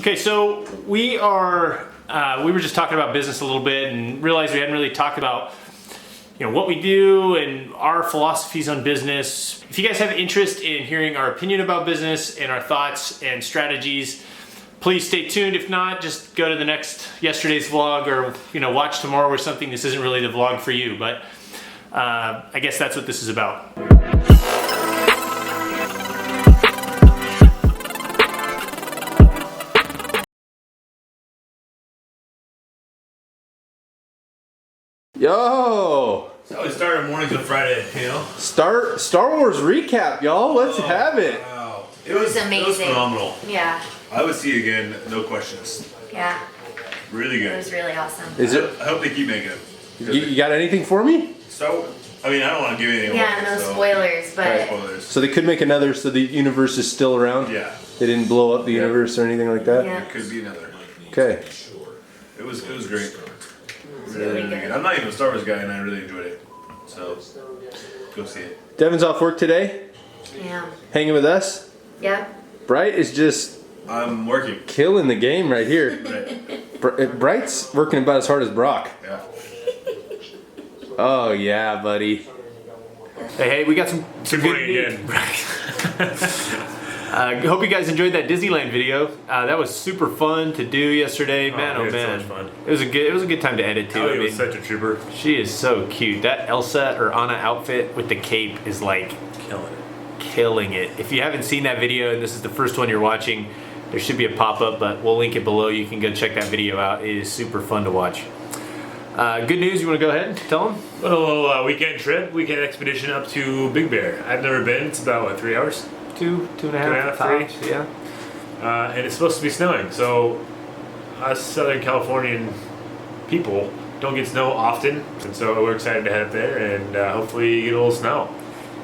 Okay, so we were just talking about business a little bit and realized we hadn't really talked about what we do and our philosophies on business. If you guys have interest in hearing our opinion about business and our thoughts and strategies, please stay tuned. If not, just go to the next yesterday's vlog or watch tomorrow or something. This isn't really the vlog for you, but I guess that's what this is about. Yo! That's how we start our mornings on Friday, Star Wars recap, y'all. Let's have it. Wow. It was amazing. It was phenomenal. Yeah. I would see it again, no questions. Yeah. Really good. It was really awesome. I hope they keep making it. You got anything for me? So, I mean, I don't want to give anything Yeah, away. no spoilers, but No spoilers. So they could make another so the universe is still around? Yeah. They didn't blow up the universe or anything like that? yeah. It could be another. Okay. It was great. Really good. I'm not even a Star Wars guy, and I really enjoyed it. So, go see it. Devin's off work today, Yeah. hanging with us. Yeah. Bright is just I'm working. killing the game right here. Right. Bright's working about as hard as Brock. Yeah. Oh yeah, buddy. Hey, we got some Good good morning news. again. Hope you guys enjoyed that Disneyland video. That was super fun to do yesterday. Man, oh we had so man, much fun. It was a good time to edit too. Ellie was such a trooper. She is so cute. That Elsa or Anna outfit with the cape is like killing it. If you haven't seen that video and this is the first one you're watching, there should be a pop-up, but we'll link it below. You can go check that video out. It is super fun to watch. Good news, you want to go ahead and tell them? Well, weekend expedition up to Big Bear. I've never been. It's about, what, 3 hours? Two and a half, three. tops, yeah. And it's supposed to be snowing. So us Southern Californian people don't get snow often. And so we're excited to head up there and hopefully get a little snow.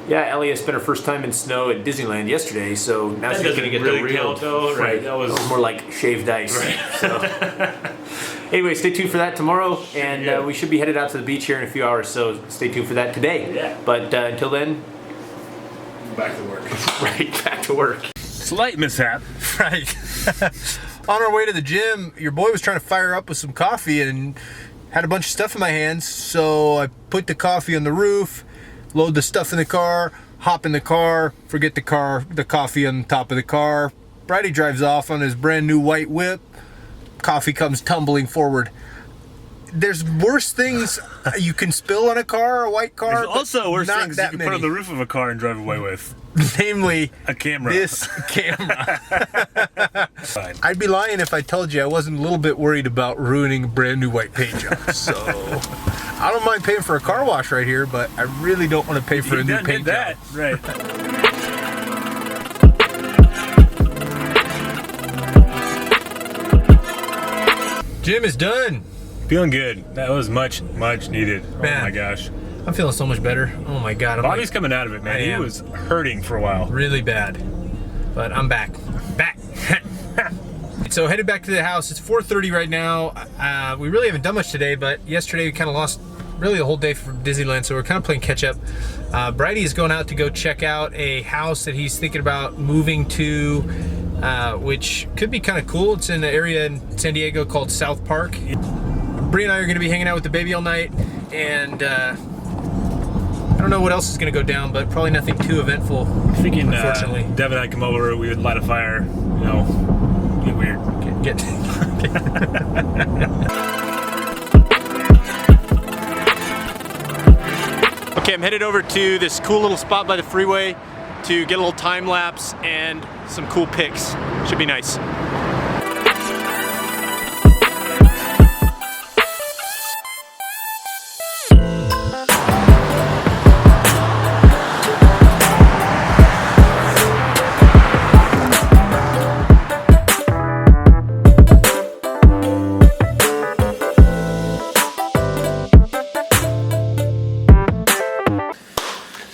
Yeah, Ellie spent her first time in snow at Disneyland yesterday, so now That she's going to get doesn't the really real. count, though, right? That was more like shaved ice. Right. So. Anyway, stay tuned for that tomorrow, and we should be headed out to the beach here in a few hours, so stay tuned for that today. Yeah. But until then, back to work. right, back to work. Slight mishap. Right. On our way to the gym, your boy was trying to fire up with some coffee and had a bunch of stuff in my hands, so I put the coffee on the roof, load the stuff in the car, hop in the car, forget the coffee on top of the car. Bridie drives off on his brand new white whip. Coffee comes tumbling forward. There's worse things you can spill on a car, a white car. There's also worse not things you that can many. put on the roof of a car and drive away with. Namely, A camera. this camera. Fine. I'd be lying if I told you I wasn't a little bit worried about ruining a brand new white paint job. So I don't mind paying for a car wash right here, but I really don't want to pay for a new paint job. Right. Gym is done. Feeling good. That was much needed. Man. Oh my gosh. I'm feeling so much better. Oh my God. I'm Bobby's coming out of it, man. I He am. was hurting for a while. really bad, but I'm back. Back. So headed back to the house. It's 4:30 right now. We really haven't done much today, but yesterday we kind of lost really the whole day for Disneyland, so we're kind of playing catch up. Bridie is going out to go check out a house that he's thinking about moving to, which could be kind of cool. It's in an area in San Diego called South Park. Bree and I are going to be hanging out with the baby all night, and I don't know what else is going to go down, but probably nothing too eventful. Thinking Unfortunately. Dev and I come over, we would light a fire, get weird. Get Okay, I'm headed over to this cool little spot by the freeway to get a little time lapse and some cool pics. Should be nice.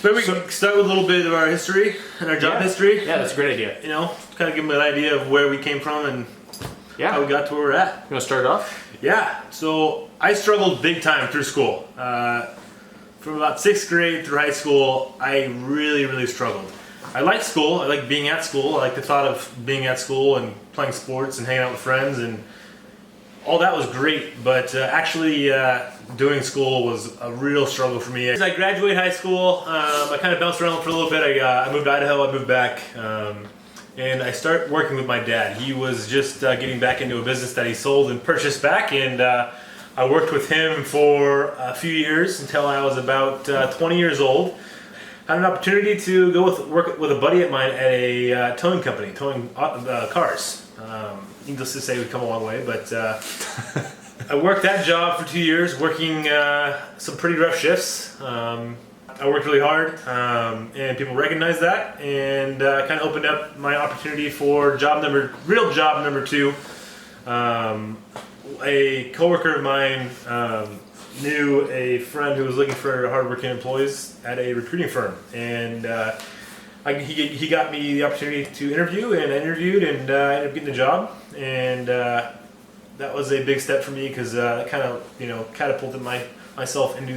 Maybe we can start with a little bit of our history and our job history. Yeah, that's a great idea. Kind of give them an idea of where we came from and Yeah. how we You got to where we're at. want to start it off? Yeah, so I struggled big time through school. From about 6th grade through high school, I really struggled. I liked school, I liked being at school, I liked the thought of being at school and playing sports and hanging out with friends, and all that was great. But actually doing school was a real struggle for me. As I graduated high school, I kind of bounced around for a little bit. I moved to Idaho, I moved back, and I started working with my dad. He was just getting back into a business that he sold and purchased back, and I worked with him for a few years until I was about 20 years old. I had an opportunity to go work with a buddy of mine at a towing company, towing cars. Needless to say, we've come a long way, but I worked that job for 2 years, working some pretty rough shifts. I worked really hard, and people recognized that, and kind of opened up my opportunity for real job number two. A coworker of mine knew a friend who was looking for hardworking employees at a recruiting firm, and he got me the opportunity to interview, and I interviewed, and I ended up getting the job, and that was a big step for me because it kind of catapulted myself into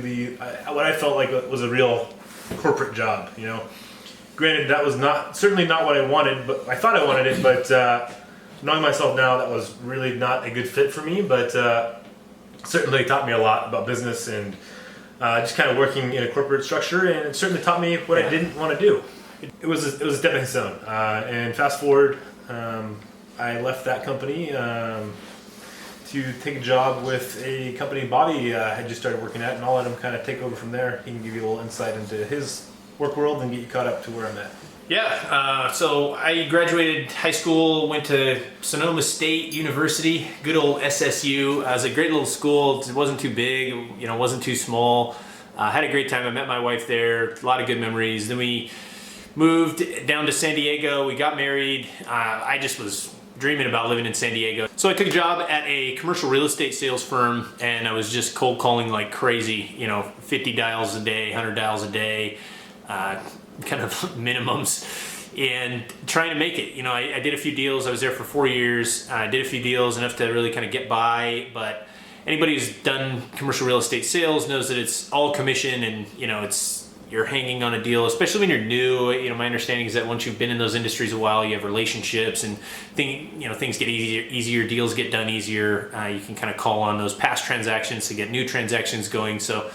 what I felt like was a real corporate job. Granted, that was certainly not what I wanted, but I thought I wanted it, but knowing myself now, that was really not a good fit for me, but certainly taught me a lot about business and just kind of working in a corporate structure, and it certainly taught me what I didn't want to do. It was a stepping stone, and fast forward, I left that company to take a job with a company Bobby had just started working at, and I'll let him kind of take over from there. He can give you a little insight into his work world and get you caught up to where I'm at. Yeah, so I graduated high school, went to Sonoma State University, good old SSU. It was a great little school. It wasn't too big, wasn't too small. Had a great time. I met my wife there, a lot of good memories. Then we moved down to San Diego. We got married. I just was dreaming about living in San Diego. So I took a job at a commercial real estate sales firm, and I was just cold calling like crazy, 50 dials a day, 100 dials a day. Kind of minimums, and trying to make it. I did a few deals. I was there for 4 years. I did a few deals, enough to really kind of get by, but anybody who's done commercial real estate sales knows that it's all commission, and you're hanging on a deal, especially when you're new. My understanding is that once you've been in those industries a while, you have relationships, and things get easier, deals get done easier. You can kind of call on those past transactions to get new transactions going. So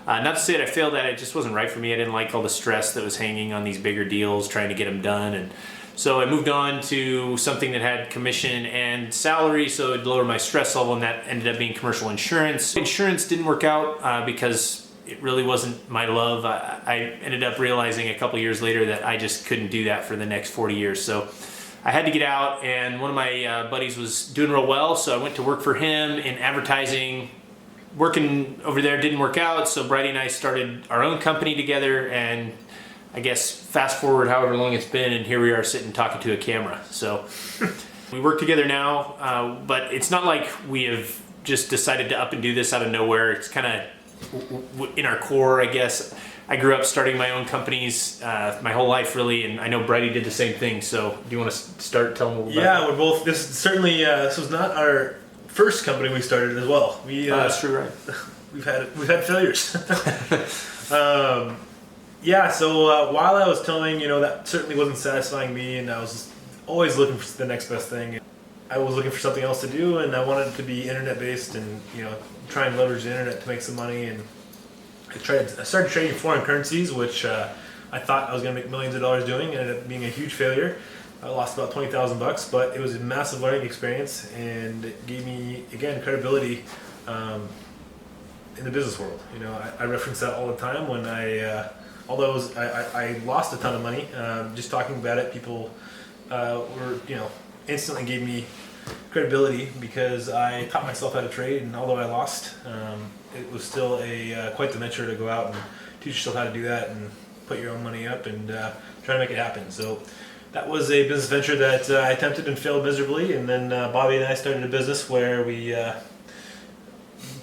not to say that I failed at it, just wasn't right for me. I didn't like all the stress that was hanging on these bigger deals, trying to get them done. And so I moved on to something that had commission and salary, so it'd lower my stress level, and that ended up being commercial insurance. Insurance didn't work out because it really wasn't my love. I ended up realizing a couple years later that I just couldn't do that for the next 40 years. So I had to get out, and one of my buddies was doing real well, so I went to work for him in advertising. Working over there didn't work out, so Brady and I started our own company together, and I guess fast forward however long it's been, and here we are sitting talking to a camera. So we work together now, but it's not like we have just decided to up and do this out of nowhere. It's kind of in our core, I guess. I grew up starting my own companies my whole life, really, and I know Brady did the same thing. So do you want to start telling me about that? Yeah, we're both. This was not our first company we started as well. That's true, right? We've had failures. So while I was towing, that certainly wasn't satisfying me, and I was always looking for the next best thing. I was looking for something else to do, and I wanted it to be internet based, and try and leverage the internet to make some money. And I started trading foreign currencies, which I thought I was going to make millions of dollars doing. It ended up being a huge failure. I lost about $20,000, but it was a massive learning experience, and it gave me, again, credibility in the business world. I reference that all the time when although I lost a ton of money, just talking about it, people were, instantly gave me credibility because I taught myself how to trade, and although I lost, it was still quite the venture to go out and teach yourself how to do that and put your own money up and try to make it happen. So that was a business venture that I attempted and failed miserably, and then Bobby and I started a business where we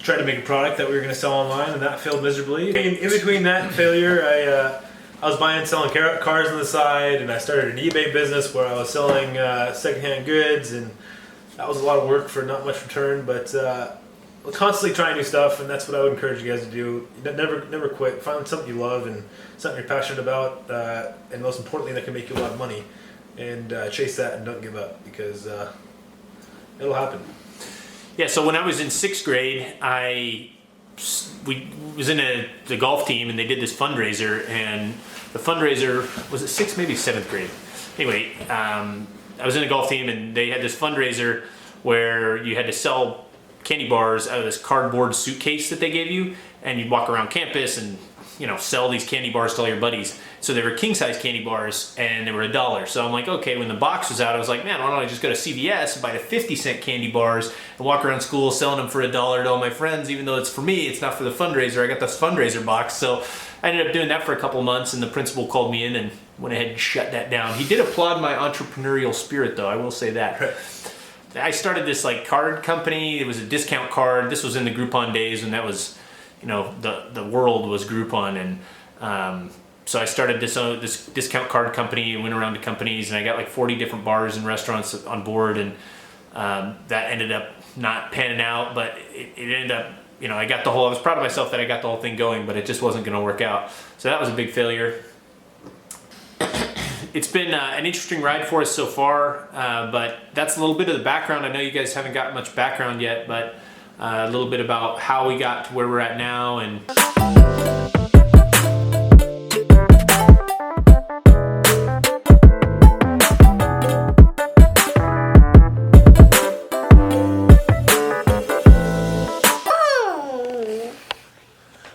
tried to make a product that we were going to sell online, and that failed miserably. In between that failure, I was buying and selling cars on the side, and I started an eBay business where I was selling secondhand goods, and that was a lot of work for not much return, but constantly trying new stuff, and that's what I would encourage you guys to do. Never quit. Find something you love and something you're passionate about, and most importantly, that can make you a lot of money. And chase that and don't give up, because it'll happen. Yeah, so when I was in 6th grade, we was in the golf team, and they did this fundraiser, and the fundraiser was it 6th, maybe 7th grade. Anyway, I was in a golf team, and they had this fundraiser where you had to sell candy bars out of this cardboard suitcase that they gave you, and you'd walk around campus and sell these candy bars to all your buddies. So they were king size candy bars, and they were $1. So I'm like, okay, when the box was out, I was like, man, why don't I just go to CVS and buy the 50-cent candy bars and walk around school selling them for $1 to all my friends, even though it's for me, it's not for the fundraiser. I got this fundraiser box. So I ended up doing that for a couple of months, and the principal called me in and went ahead and shut that down. He did applaud my entrepreneurial spirit, though, I will say that. I started this like card company. It was a discount card. This was in the Groupon days, and that was, the world was Groupon, and so I started this discount card company and went around to companies, and I got like 40 different bars and restaurants on board, and that ended up not panning out, but it ended up, I was proud of myself that I got the whole thing going, but it just wasn't going to work out. So that was a big failure. It's been an interesting ride for us so far, but that's a little bit of the background. I know you guys haven't got much background yet, but a little bit about how we got to where we're at now. And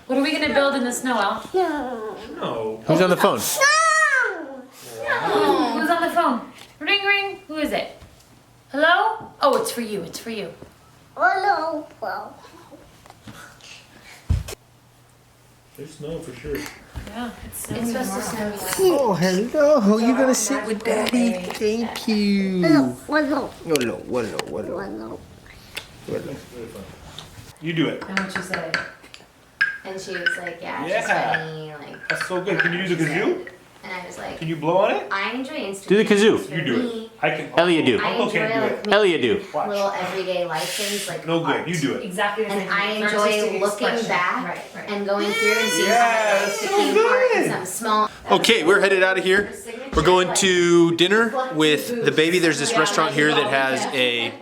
what are we gonna build in the snow, Al? No. Who's on the phone? Oh, who's on the phone? Ring, ring. Who is it? Hello? Oh, it's for you. It's for you. Hello. There's snow for sure. Yeah, it's It's supposed to snow. Oh, hello. You're gonna sit with Daddy. Thank you. Hello. You do it. And what you say? And she was like, yeah, she's Yeah. funny. Like, That's so good. Can you do the kazoo? and I was like, Can you blow on it? I enjoy Instagram. Do the kazoo. For You do me, it. I can. Elliot do. I Uncle enjoy can't do like it. making Elliot do. Watch. little everyday life things like No good. art. You do it. Exactly the same. And I thing. enjoy Artistic looking expression. back Right. and going through and seeing Yeah, how my life so became good. art in some small. Okay, we're headed out of here. We're going to dinner with the baby. There's this restaurant here that has a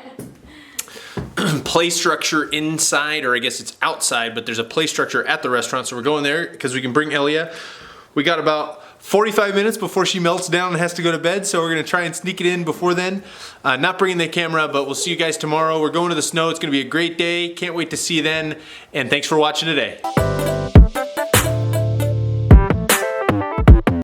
play structure inside, or I guess it's outside, but there's a play structure at the restaurant. So we're going there because we can bring Elia. We got about 45 minutes before she melts down and has to go to bed, so we're gonna try and sneak it in before then. Not bringing the camera, but we'll see you guys tomorrow. We're going to the snow. It's gonna be a great day. Can't wait to see you then, and thanks for watching today.